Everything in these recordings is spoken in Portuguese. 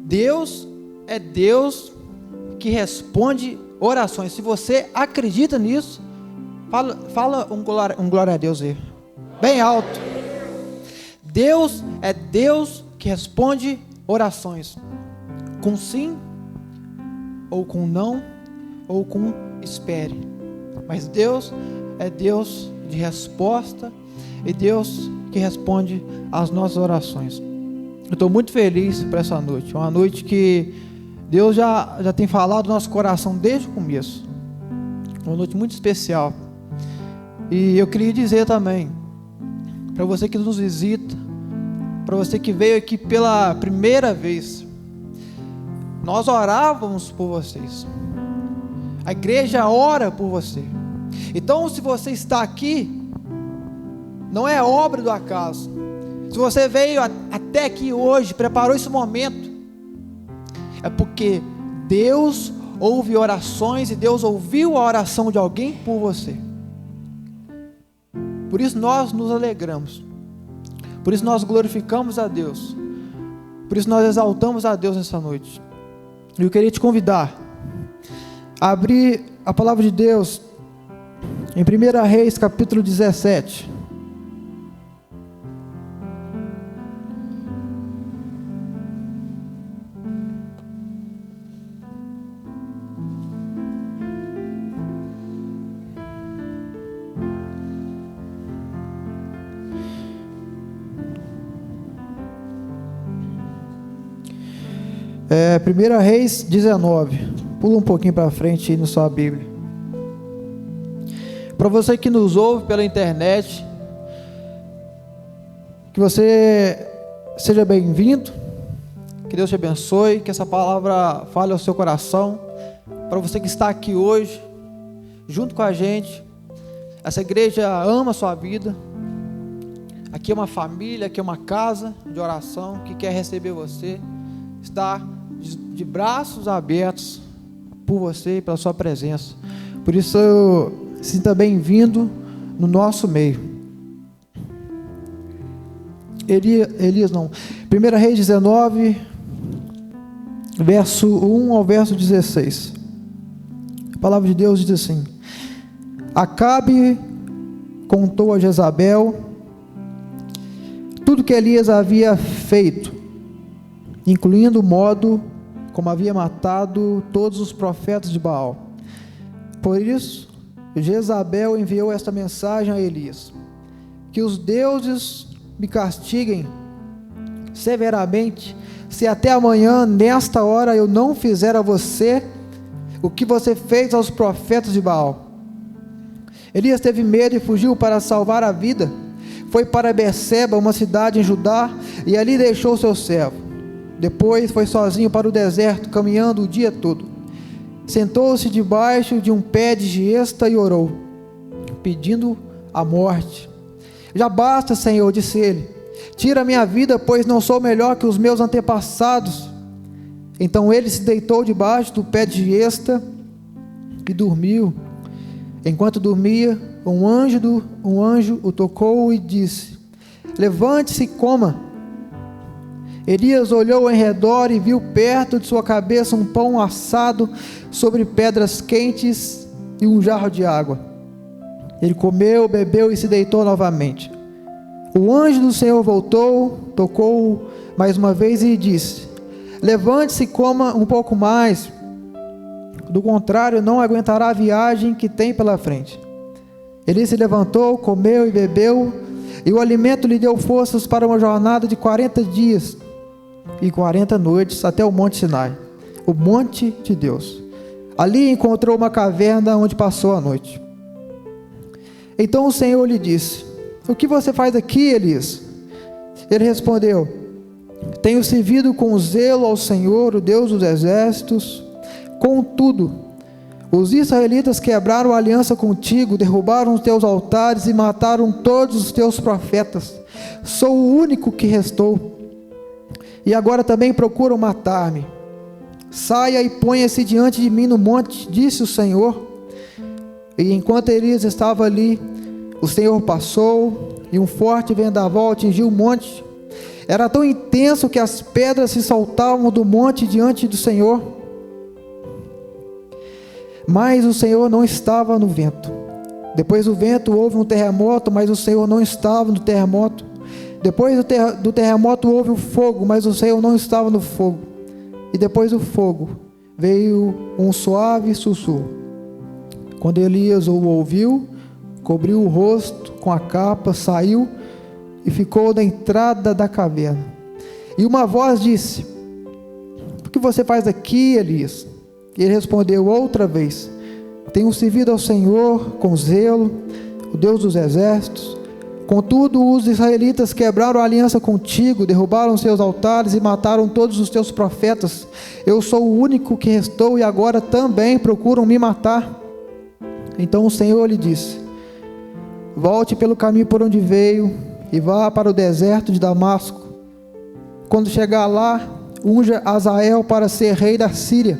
Deus é Deus que responde orações. Se você acredita nisso, fala um glória a Deus aí, bem alto. Deus é Deus que responde orações, com sim, ou com não, ou com espere. Mas Deus é Deus de resposta, e Deus que responde às nossas orações. Eu estou muito feliz por essa noite, uma noite que Deus já tem falado no nosso coração desde o começo, uma noite muito especial. E eu queria dizer também, para você que nos visita, para você que veio aqui pela primeira vez, nós orávamos por vocês, a igreja ora por você. Então, se você está aqui, não é obra do acaso. Se você veio até aqui hoje, preparou esse momento, é porque Deus ouve orações e Deus ouviu a oração de alguém por você. Por isso nós nos alegramos, por isso nós glorificamos a Deus, por isso nós exaltamos a Deus nessa noite. E eu queria te convidar a abrir a palavra de Deus em 1 Reis capítulo 17. É 1 Reis 19, pula um pouquinho para frente aí na sua Bíblia. Para você que nos ouve pela internet, que você seja bem-vindo, que Deus te abençoe, que essa palavra fale ao seu coração. Para você que está aqui hoje, junto com a gente, essa igreja ama a sua vida, aqui é uma família, aqui é uma casa de oração que quer receber você, está de braços abertos por você e pela sua presença. Por isso, sinta bem-vindo no nosso meio. Elias não. 1 Reis 19, verso 1 ao verso 16. A palavra de Deus diz assim: Acabe contou a Jezabel tudo que Elias havia feito, incluindo o modo como havia matado todos os profetas de Baal. Por isso, Jezabel enviou esta mensagem a Elias: que os deuses me castiguem severamente, se até amanhã, nesta hora, eu não fizer a você o que você fez aos profetas de Baal. Elias teve medo e fugiu para salvar a vida. Foi para Berseba, uma cidade em Judá, e ali deixou seu servo. Depois foi sozinho para o deserto, caminhando o dia todo. Sentou-se debaixo de um pé de giesta e orou, pedindo a morte. Já basta, Senhor, disse ele, tira a minha vida, pois não sou melhor que os meus antepassados. Então ele se deitou debaixo do pé de giesta e dormiu. Enquanto dormia, um anjo o tocou e disse: levante-se e coma. Elias olhou em redor e viu perto de sua cabeça um pão assado sobre pedras quentes e um jarro de água. Ele comeu, bebeu e se deitou novamente. O anjo do Senhor voltou, tocou-o mais uma vez e disse: levante-se e coma um pouco mais, do contrário não aguentará a viagem que tem pela frente. Ele se levantou, comeu e bebeu, e o alimento lhe deu forças para uma jornada de 40 dias e 40 noites até o Monte Sinai, o monte de Deus. Ali encontrou uma caverna onde passou a noite. Então o Senhor lhe disse: o que você faz aqui, Elias? Ele respondeu: tenho servido com zelo ao Senhor, o Deus dos exércitos. Contudo, os israelitas quebraram a aliança contigo, derrubaram os teus altares e mataram todos os teus profetas. Sou o único que restou, e agora também procuram matar-me. Saia e ponha-se diante de mim no monte, disse o Senhor. E enquanto Elias estava ali, o Senhor passou, e um forte vendaval atingiu o monte, Era tão intenso que as pedras se saltavam do monte diante do Senhor. Mas o Senhor não estava no vento. Depois do vento houve um terremoto, mas o Senhor não estava no terremoto. Depois do terremoto houve um fogo, mas o Senhor não estava no fogo. E depois do fogo veio um suave sussurro. Quando Elias o ouviu, cobriu o rosto com a capa, saiu e ficou na entrada da caverna. E uma voz disse: o que você faz aqui, Elias? E ele respondeu outra vez: tenho servido ao Senhor com zelo, o Deus dos exércitos. Contudo, os israelitas quebraram a aliança contigo, derrubaram seus altares e mataram todos os teus profetas. Eu sou o único que restou e agora também procuram me matar. Então o Senhor lhe disse: volte pelo caminho por onde veio e vá para o deserto de Damasco. Quando chegar lá, unja Azael para ser rei da Síria.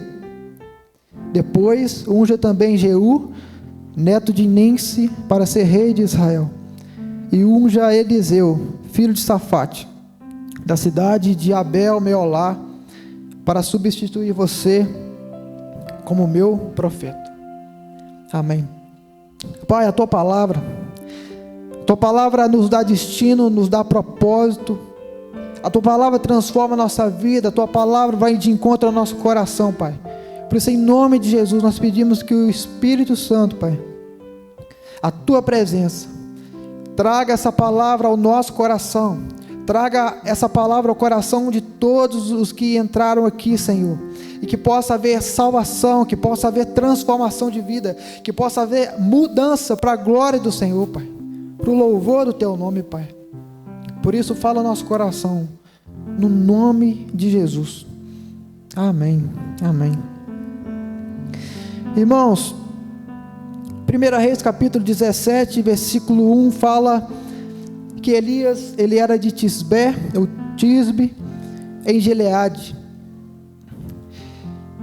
Depois unja também Jeú, neto de Ninsi, para ser rei de Israel. E unja Eliseu, filho de Safate, da cidade de Abel-Meolá, para substituir você como meu profeta. Amém. Pai, a tua palavra nos dá destino, nos dá propósito. A tua palavra transforma a nossa vida, a tua palavra vai de encontro ao nosso coração, Pai. Por isso, em nome de Jesus, nós pedimos que o Espírito Santo, Pai, a tua presença, traga essa palavra ao nosso coração, traga essa palavra ao coração de todos os que entraram aqui, Senhor, e que possa haver salvação, que possa haver transformação de vida, que possa haver mudança para a glória do Senhor, Pai, para o louvor do teu nome, Pai. Por isso, fala ao nosso coração, no nome de Jesus. Amém, amém. Irmãos, 1 Reis capítulo 17, versículo 1, fala que Elias, ele era de Tisbe, ou Tisbe, em Gileade.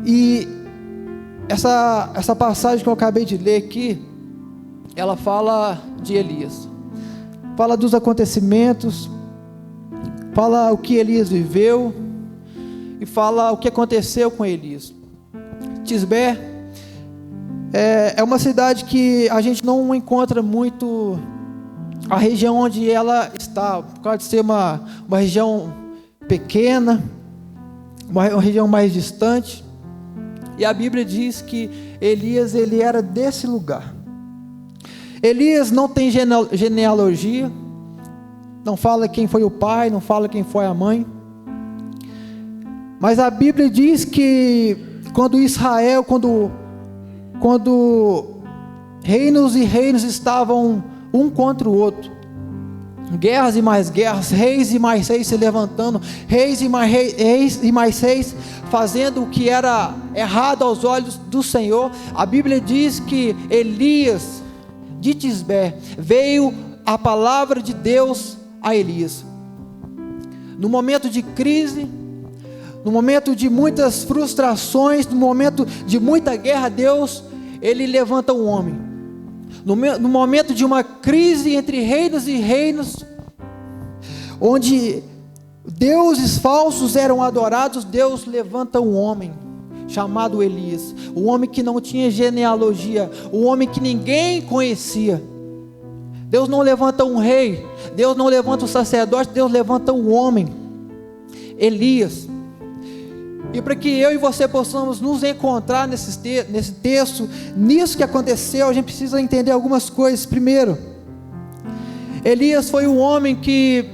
E essa passagem que eu acabei de ler aqui, ela fala de Elias, fala dos acontecimentos, fala o que Elias viveu, e fala o que aconteceu com Elias. Tisbe é uma cidade que a gente não encontra muito a região onde ela está, por causa de ser uma região pequena, uma região mais distante. E a Bíblia diz que Elias, ele era desse lugar. Elias não tem genealogia, não fala quem foi o pai, não fala quem foi a mãe. Mas a Bíblia diz que quando Israel, quando reinos e reinos estavam um contra o outro, guerras e mais guerras, reis e mais reis se levantando, reis e mais reis fazendo o que era errado aos olhos do Senhor, a Bíblia diz que Elias de Tisbe, veio a palavra de Deus a Elias. No momento de crise, no momento de muitas frustrações, no momento de muita guerra, Deus, ele levanta um homem. No momento de uma crise entre reinos e reinos, onde deuses falsos eram adorados, Deus levanta um homem chamado Elias, um homem que não tinha genealogia, um homem que ninguém conhecia. Deus não levanta um rei, Deus não levanta um sacerdote, Deus levanta um homem, Elias. E para que eu e você possamos nos encontrar nesse texto, nisso que aconteceu, a gente precisa entender algumas coisas. Primeiro, Elias foi um homem que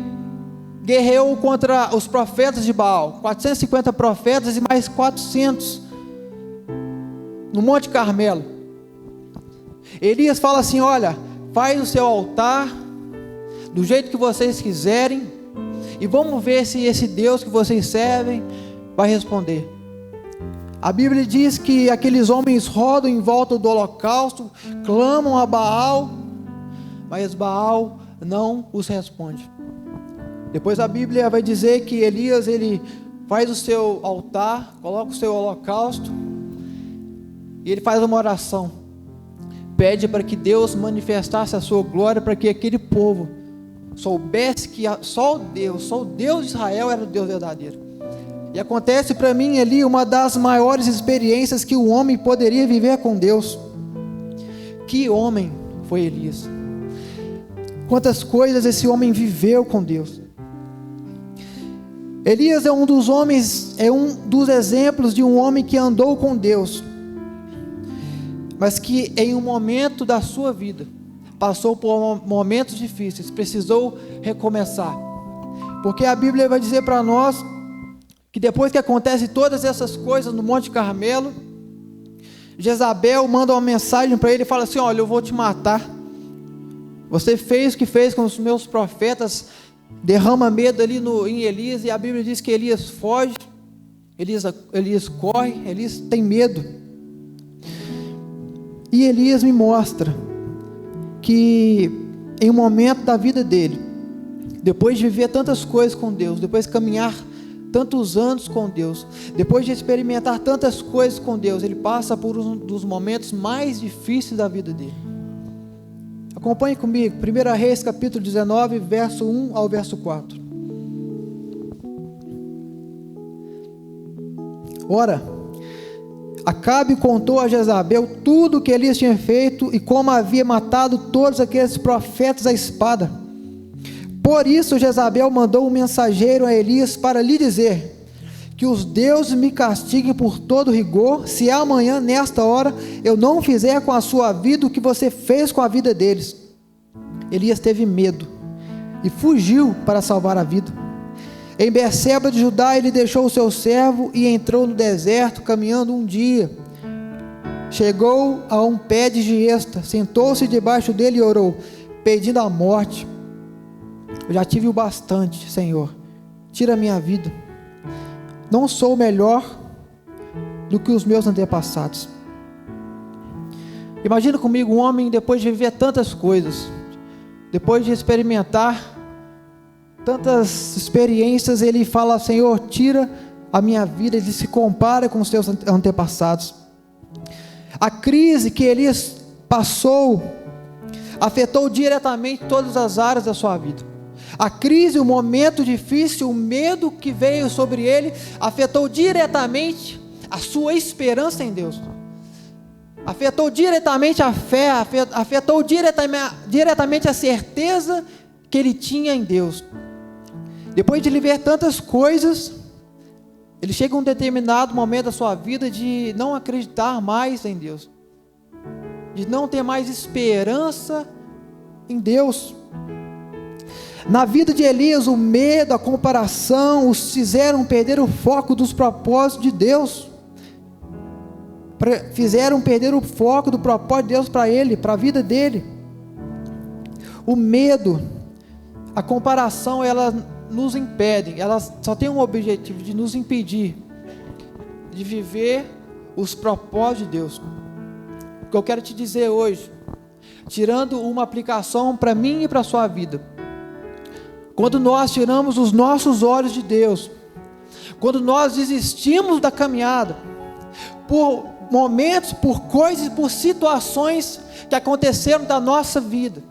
guerreou contra os profetas de Baal, 450 profetas e mais 400 no Monte Carmelo. Elias fala assim: olha, faz o seu altar do jeito que vocês quiserem, e vamos ver se esse Deus que vocês servem vai responder. A Bíblia diz que aqueles homens rodam em volta do holocausto, clamam a Baal, mas Baal não os responde. Depois a Bíblia vai dizer que Elias, ele faz o seu altar, coloca o seu holocausto, e ele faz uma oração, pede para que Deus manifestasse a sua glória, para que aquele povo soubesse que só o Deus de Israel era o Deus verdadeiro. E acontece para mim ali uma das maiores experiências que o homem poderia viver com Deus. Que homem foi Elias? Quantas coisas esse homem viveu com Deus. Elias é um dos homens, é um dos exemplos de um homem que andou com Deus, mas que em um momento da sua vida passou por momentos difíceis, precisou recomeçar, porque a Bíblia vai dizer para nós que depois que acontecem todas essas coisas no Monte Carmelo, Jezabel manda uma mensagem para ele e fala assim: olha, eu vou te matar, você fez o que fez com os meus profetas, derrama medo ali em Elias, e a Bíblia diz que Elias foge, Elias corre, Elias tem medo. E Elias me mostra que em um momento da vida dele, depois de viver tantas coisas com Deus, depois de caminhar tantos anos com Deus, depois de experimentar tantas coisas com Deus, ele passa por um dos momentos mais difíceis da vida dele. Acompanhe comigo, 1 Reis capítulo 19, verso 1 ao verso 4. Ora, Acabe contou a Jezabel tudo o que Elias tinha feito e como havia matado todos aqueles profetas à espada. Por isso Jezabel mandou um mensageiro a Elias para lhe dizer: que os deuses me castiguem por todo rigor, se amanhã, nesta hora, eu não fizer com a sua vida o que você fez com a vida deles. Elias teve medo e fugiu para salvar a vida. Em Berseba de Judá, ele deixou o seu servo e entrou no deserto, caminhando um dia. Chegou a um pé de giesta, sentou-se debaixo dele e orou, pedindo a morte. Eu já tive o bastante, Senhor, tira a minha vida. Não sou melhor do que os meus antepassados. Imagina comigo um homem, depois de viver tantas coisas, depois de experimentar tantas experiências, ele fala: Senhor, tira a minha vida. Ele se compara com os seus antepassados. A crise que Elias passou afetou diretamente todas as áreas da sua vida. A crise, o momento difícil, o medo que veio sobre ele, afetou diretamente a sua esperança em Deus, afetou diretamente a fé, afetou diretamente a certeza que ele tinha em Deus. Depois de viver tantas coisas, ele chega a um determinado momento da sua vida de não acreditar mais em Deus, de não ter mais esperança em Deus. Na vida de Elias, o medo, a comparação, os fizeram perder o foco dos propósitos de Deus, fizeram perder o foco do propósito de Deus para ele, para a vida dele. O medo, a comparação, ela nos impede, ela só tem um objetivo, de nos impedir de viver os propósitos de Deus. O que eu quero te dizer hoje, tirando uma aplicação para mim e para a sua vida, quando nós tiramos os nossos olhos de Deus, quando nós desistimos da caminhada, por momentos, por coisas, por situações que aconteceram da nossa vida,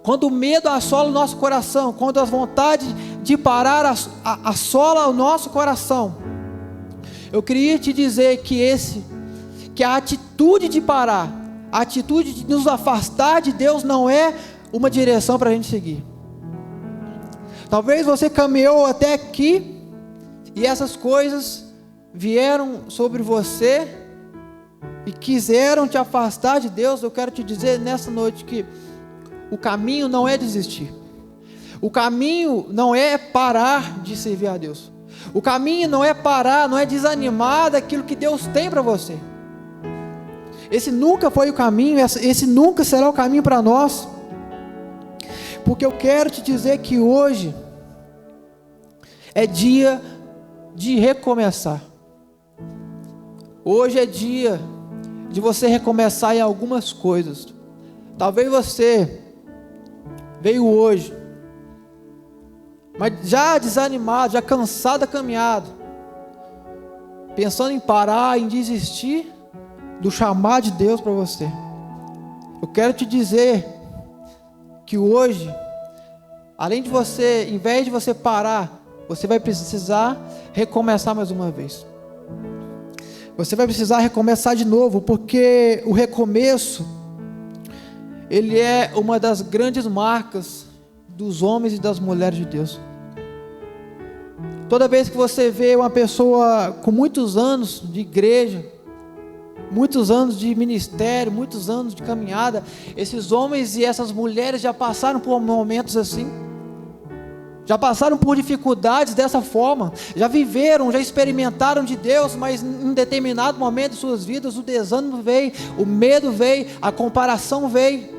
quando o medo assola o nosso coração, quando a vontade de parar assola o nosso coração, eu queria te dizer que a atitude de parar, a atitude de nos afastar de Deus não é uma direção para a gente seguir. Talvez você caminhou até aqui e essas coisas vieram sobre você e quiseram te afastar de Deus. Eu quero te dizer nessa noite que o caminho não é desistir. O caminho não é parar de servir a Deus. O caminho não é parar, não é desanimar daquilo que Deus tem para você. Esse nunca foi o caminho, esse nunca será o caminho para nós. Porque eu quero te dizer que hoje é dia de recomeçar. Hoje é dia de você recomeçar em algumas coisas. Talvez você veio hoje, mas já desanimado, já cansado da caminhada, pensando em parar, em desistir do chamado de Deus para você. Eu quero te dizer que hoje além de você, em vez de você parar, você vai precisar recomeçar mais uma vez. Você vai precisar recomeçar de novo, porque o recomeço, ele é uma das grandes marcas dos homens e das mulheres de Deus. Toda vez que você vê uma pessoa com muitos anos de igreja, muitos anos de ministério, muitos anos de caminhada, esses homens e essas mulheres já passaram por momentos assim, já passaram por dificuldades dessa forma, já viveram, já experimentaram de Deus, mas em determinado momento de suas vidas o desânimo veio, o medo veio, a comparação veio,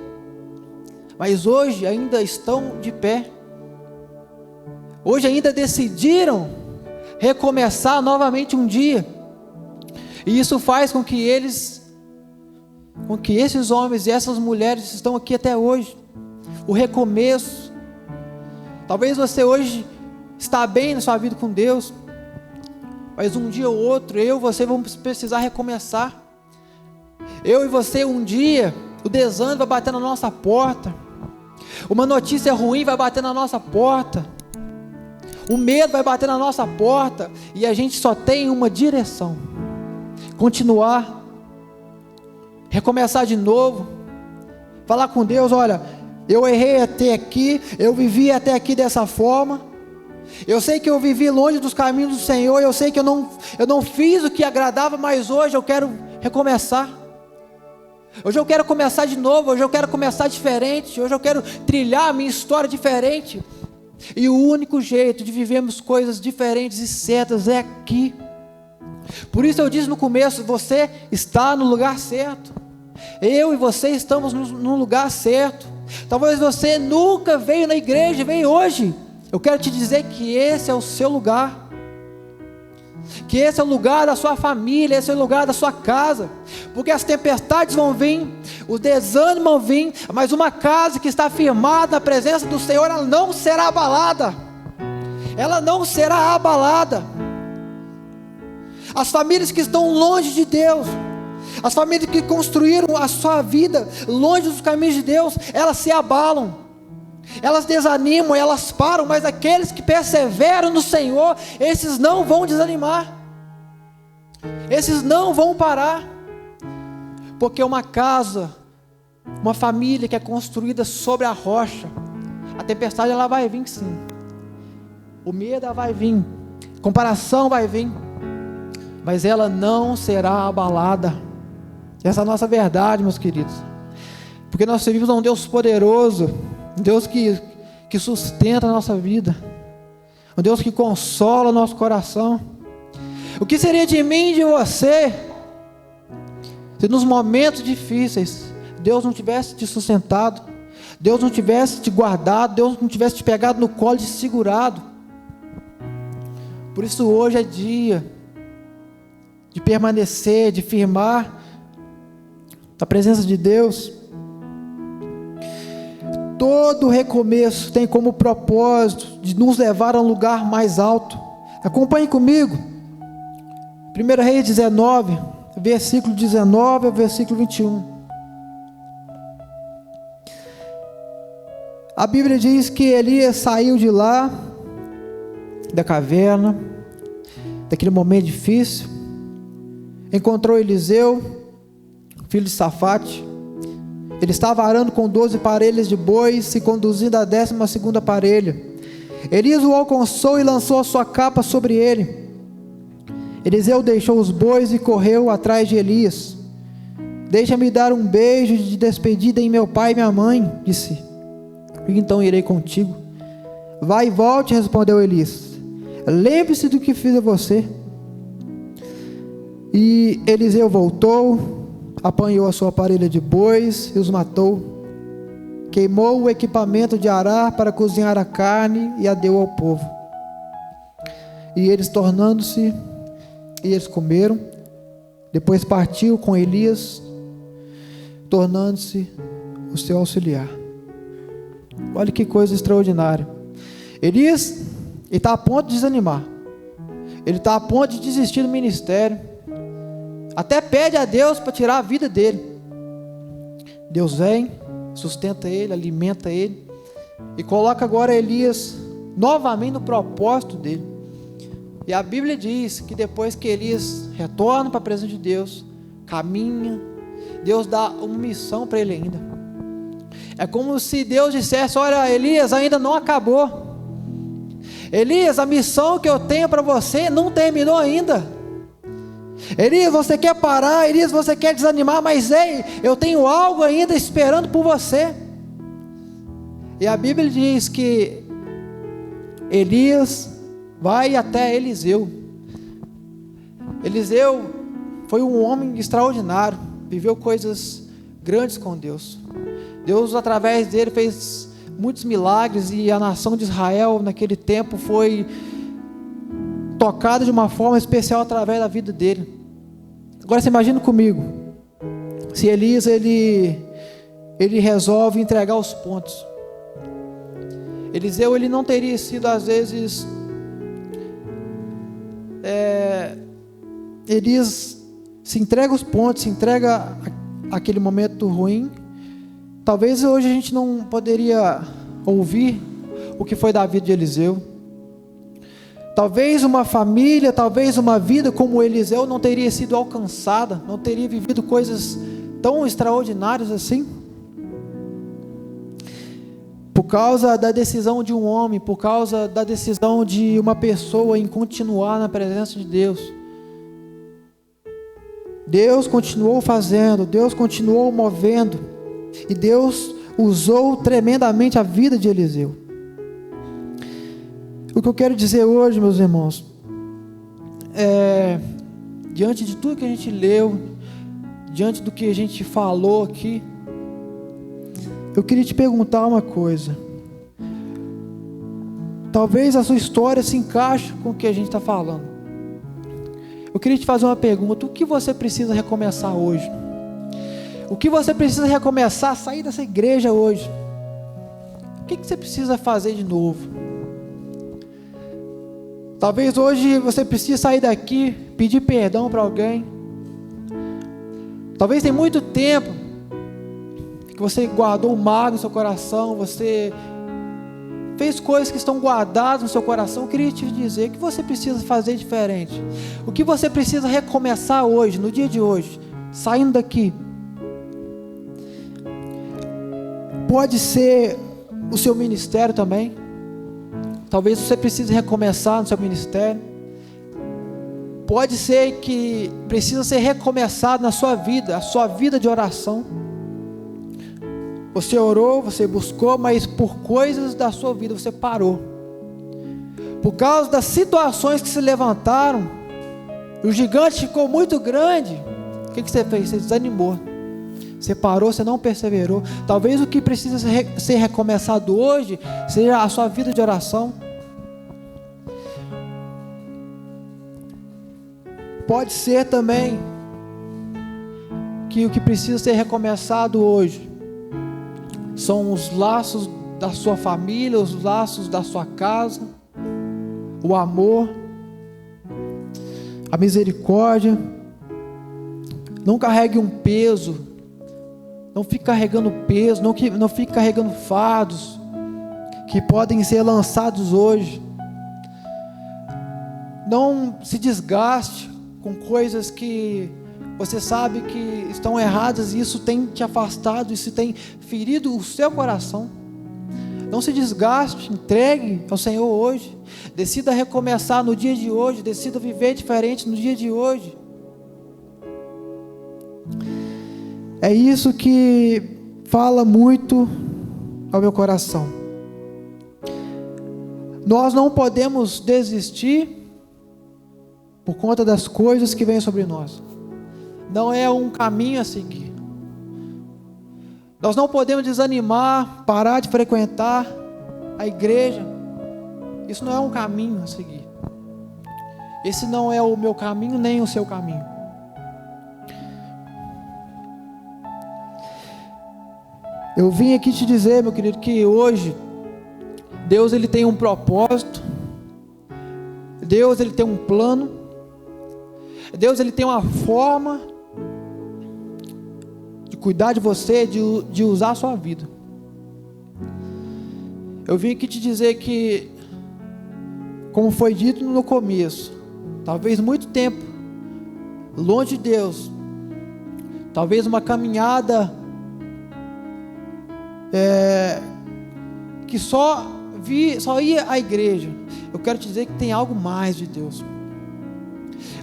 mas hoje ainda estão de pé, hoje ainda decidiram recomeçar novamente um dia, e isso faz com que esses homens e essas mulheres estão aqui até hoje. O recomeço. Talvez você hoje está bem na sua vida com Deus, mas um dia ou outro, eu e você vamos precisar recomeçar. Eu e você, um dia, o desânimo vai bater na nossa porta, uma notícia ruim vai bater na nossa porta, o medo vai bater na nossa porta, e a gente só tem uma direção: continuar, recomeçar de novo, falar com Deus: olha, eu errei até aqui, eu vivi até aqui dessa forma, eu sei que eu vivi longe dos caminhos do Senhor, eu sei que eu não fiz o que agradava, mas hoje eu quero recomeçar, hoje eu quero começar de novo, hoje eu quero começar diferente, hoje eu quero trilhar a minha história diferente, e o único jeito de vivermos coisas diferentes e certas é aqui. Por isso eu disse no começo, você está no lugar certo, eu e você estamos no lugar certo. Talvez você nunca veio na igreja, veio hoje. Eu quero te dizer que esse é o seu lugar, que esse é o lugar da sua família, esse é o lugar da sua casa, porque as tempestades vão vir, os desânimos vão vir, mas uma casa que está firmada na presença do Senhor, ela não será abalada, ela não será abalada. As famílias que estão longe de Deus, as famílias que construíram a sua vida longe dos caminhos de Deus, elas se abalam, elas desanimam, elas param, mas aqueles que perseveram no Senhor, esses não vão desanimar, esses não vão parar, porque uma casa, uma família que é construída sobre a rocha, a tempestade ela vai vir sim, o medo ela vai vir, a comparação vai vir, mas ela não será abalada. Essa é a nossa verdade, meus queridos, porque nós servimos a um Deus poderoso, um Deus que sustenta a nossa vida, um Deus que consola o nosso coração. O que seria de mim e de você, se nos momentos difíceis, Deus não tivesse te sustentado, Deus não tivesse te guardado, Deus não tivesse te pegado no colo e te segurado? Por isso hoje é dia de permanecer, de firmar a presença de Deus. Todo recomeço tem como propósito de nos levar a um lugar mais alto. Acompanhe comigo, 1 Reis 19, versículo 19 ao versículo 21. A Bíblia diz que Elias saiu de lá, da caverna, daquele momento difícil, encontrou Eliseu, filho de Safate. Ele estava arando com 12 parelhas de bois e conduzindo a 12ª parelha. Elias o alcançou e lançou a sua capa sobre ele. Eliseu deixou os bois e correu atrás de Elias. Deixa-me dar um beijo de despedida em meu pai e minha mãe, disse. Então irei contigo. Vai e volte, respondeu Elias. Lembre-se do que fiz a você. E Eliseu voltou, apanhou a sua parelha de bois e os matou, queimou o equipamento de arar para cozinhar a carne e a deu ao povo, e eles comeram. Depois partiu com Elias, tornando-se o seu auxiliar. Olha que coisa extraordinária. Elias está a ponto de desanimar, ele está a ponto de desistir do ministério, até pede a Deus para tirar a vida dele. Deus vem, sustenta ele, alimenta ele, e coloca agora Elias novamente no propósito dele. E a Bíblia diz que depois que Elias retorna para a presença de Deus, caminha, Deus dá uma missão para ele ainda. É como se Deus dissesse: olha, Elias, ainda não acabou. Elias, a missão que eu tenho para você não terminou ainda. Elias, você quer parar? Elias, você quer desanimar? Mas ei, eu tenho algo ainda esperando por você. E a Bíblia diz que Elias vai até Eliseu. Eliseu foi um homem extraordinário, viveu coisas grandes com Deus. Deus, através dele, fez muitos milagres, e a nação de Israel naquele tempo foi tocada de uma forma especial através da vida dele. Agora você imagina comigo, se Elias ele resolve entregar os pontos. Eliseu, ele não teria sido, às vezes, Elias se entrega os pontos, se entrega aquele momento ruim. Talvez hoje a gente não poderia ouvir o que foi da vida de Eliseu. Talvez uma família, talvez uma vida como Eliseu não teria sido alcançada, não teria vivido coisas tão extraordinárias assim. Por causa da decisão de um homem, por causa da decisão de uma pessoa em continuar na presença de Deus. Deus continuou fazendo, Deus continuou movendo, e Deus usou tremendamente a vida de Eliseu. O que eu quero dizer hoje, meus irmãos, diante de tudo que a gente leu, diante do que a gente falou aqui, eu queria te perguntar uma coisa. Talvez a sua história se encaixe com o que a gente está falando. Eu queria te fazer uma pergunta: o que você precisa recomeçar hoje? O que você precisa recomeçar, sair dessa igreja hoje? O que você precisa fazer de novo? Talvez hoje você precise sair daqui, pedir perdão para alguém. Talvez tem muito tempo que você guardou mágoa no seu coração, você fez coisas que estão guardadas no seu coração. Eu queria te dizer que você precisa fazer diferente. O que você precisa recomeçar hoje, no dia de hoje, saindo daqui? Pode ser o seu ministério também. Talvez você precise recomeçar no seu ministério. Pode ser que precisa ser recomeçado na sua vida, a sua vida de oração. Você orou, você buscou, mas por coisas da sua vida você parou. Por causa das situações que se levantaram, o gigante ficou muito grande. O que você fez? Você desanimou. Você parou, você não perseverou. Talvez o que precisa ser recomeçado hoje seja a sua vida de oração. Pode ser também que o que precisa ser recomeçado hoje são os laços da sua família, os laços da sua casa, o amor, a misericórdia. Não carregue um peso, não fique carregando peso, não fique carregando fardos que podem ser lançados hoje. Não se desgaste com coisas que você sabe que estão erradas, e isso tem te afastado, isso tem ferido o seu coração. Não se desgaste, entregue ao Senhor hoje. Decida recomeçar no dia de hoje, decida viver diferente no dia de hoje. É isso que fala muito ao meu coração. Nós não podemos desistir por conta das coisas que vêm sobre nós. Não é um caminho a seguir. Nós não podemos desanimar, parar de frequentar a igreja. Isso não é um caminho a seguir. Esse não é o meu caminho, nem o seu caminho. Eu vim aqui te dizer, meu querido, que hoje Deus ele tem um propósito. Deus ele tem um plano. Deus ele tem uma forma de cuidar de você, de usar a sua vida. Eu vim aqui te dizer que, como foi dito no começo, talvez muito tempo longe de Deus, talvez uma caminhada que só ia à igreja. Eu quero te dizer que tem algo mais de Deus.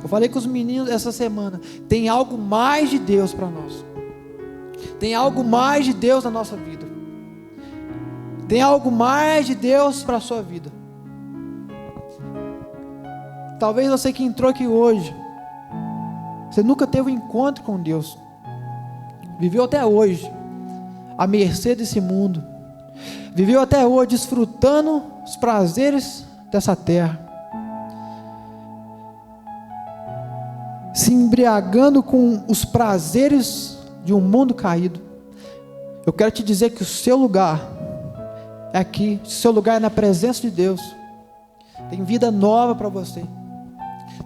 Eu falei com os meninos essa semana, tem algo mais de Deus para nós. Tem algo mais de Deus na nossa vida. Tem algo mais de Deus para a sua vida. Talvez você que entrou aqui hoje, você nunca teve um encontro com Deus. Viveu até hoje à mercê desse mundo. Viveu até hoje desfrutando os prazeres dessa terra. Se embriagando com os prazeres de um mundo caído. Eu quero te dizer que o seu lugar é aqui. O seu lugar é na presença de Deus. Tem vida nova para você.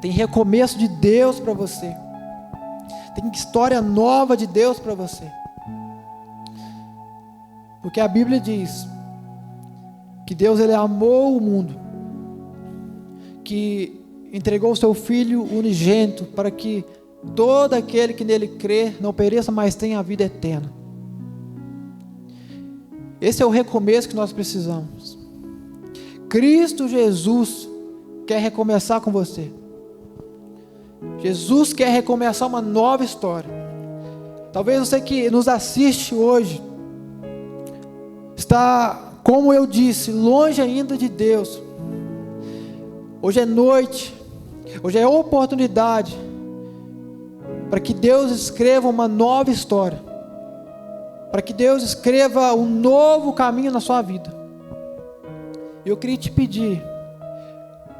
Tem recomeço de Deus para você. Tem história nova de Deus para você. Porque a Bíblia diz que Deus, Ele amou o mundo, que entregou o seu Filho unigênito para que todo aquele que nele crê não pereça, mas tenha a vida eterna. Esse é o recomeço que nós precisamos. Cristo Jesus quer recomeçar com você. Jesus quer recomeçar uma nova história. Talvez você que nos assiste hoje está, como eu disse, longe ainda de Deus. Hoje é noite, hoje é oportunidade para que Deus escreva uma nova história, para que Deus escreva um novo caminho na sua vida. E eu queria te pedir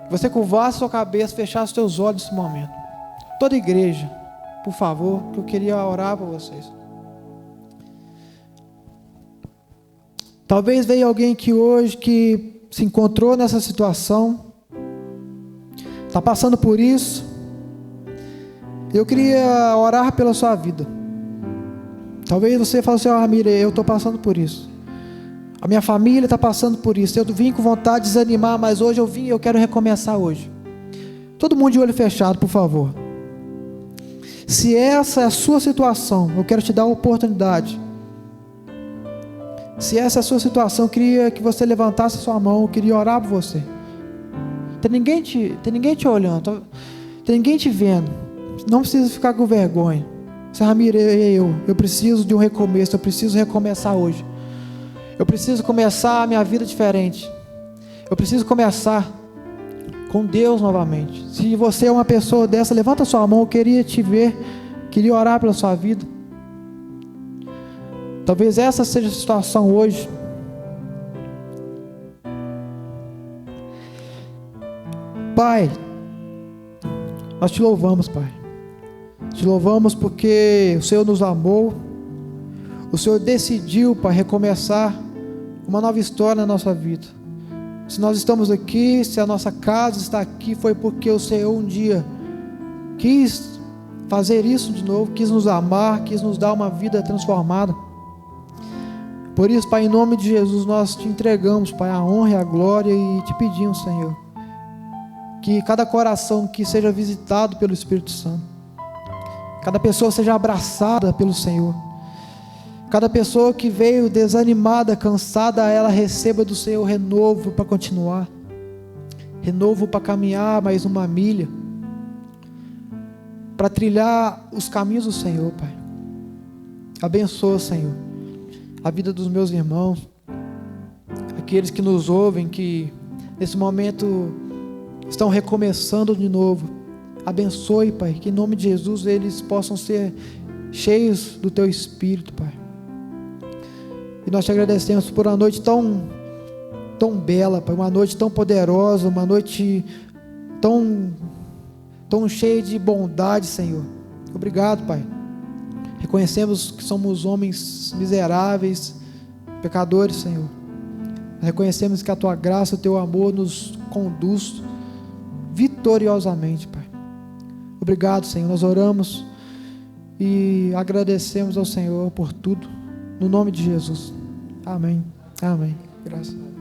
que você curvasse sua cabeça, fechasse os seus olhos nesse momento. Toda a igreja, por favor, que eu queria orar por vocês. Talvez veio alguém aqui hoje que se encontrou nessa situação, está passando por isso. Eu queria orar pela sua vida. Talvez você fale assim: Ramiro, eu estou passando por isso. A minha família está passando por isso. Eu vim com vontade de desanimar, mas hoje eu vim e eu quero recomeçar hoje. Todo mundo de olho fechado, por favor. Se essa é a sua situação, eu quero te dar uma oportunidade. Se essa é a sua situação, eu queria que você levantasse a sua mão. Eu queria orar por você. Tem ninguém te olhando, tem ninguém te vendo. Não precisa ficar com vergonha. Você, Ramiro, eu preciso de um recomeço. Eu preciso recomeçar hoje. Eu preciso começar a minha vida diferente. Eu preciso começar com Deus novamente. Se você é uma pessoa dessa, levanta a sua mão. Eu queria te ver, queria orar pela sua vida. Talvez essa seja a situação hoje. Pai, nós te louvamos, Pai. Te louvamos porque o Senhor nos amou. O Senhor decidiu, Pai, recomeçar uma nova história na nossa vida. Se nós estamos aqui, se a nossa casa está aqui, foi porque o Senhor um dia quis fazer isso de novo, quis nos amar, quis nos dar uma vida transformada. Por isso, Pai, em nome de Jesus, nós te entregamos, Pai, a honra e a glória e te pedimos, Senhor, que cada coração que seja visitado pelo Espírito Santo, cada pessoa seja abraçada pelo Senhor, cada pessoa que veio desanimada, cansada, ela receba do Senhor renovo para continuar, renovo para caminhar mais uma milha, para trilhar os caminhos do Senhor, Pai. Abençoa, Senhor, a vida dos meus irmãos, aqueles que nos ouvem, que nesse momento estão recomeçando de novo. Abençoe, Pai, que em nome de Jesus eles possam ser cheios do Teu Espírito, Pai. E nós te agradecemos por uma noite tão bela, Pai, uma noite tão poderosa, uma noite tão cheia de bondade, Senhor. Obrigado, Pai. Reconhecemos que somos homens miseráveis, pecadores, Senhor. Reconhecemos que a Tua graça, o Teu amor nos conduz vitoriosamente, Pai. Obrigado, Senhor. Nós oramos e agradecemos ao Senhor por tudo. No nome de Jesus. Amém. Amém. Graças a Deus.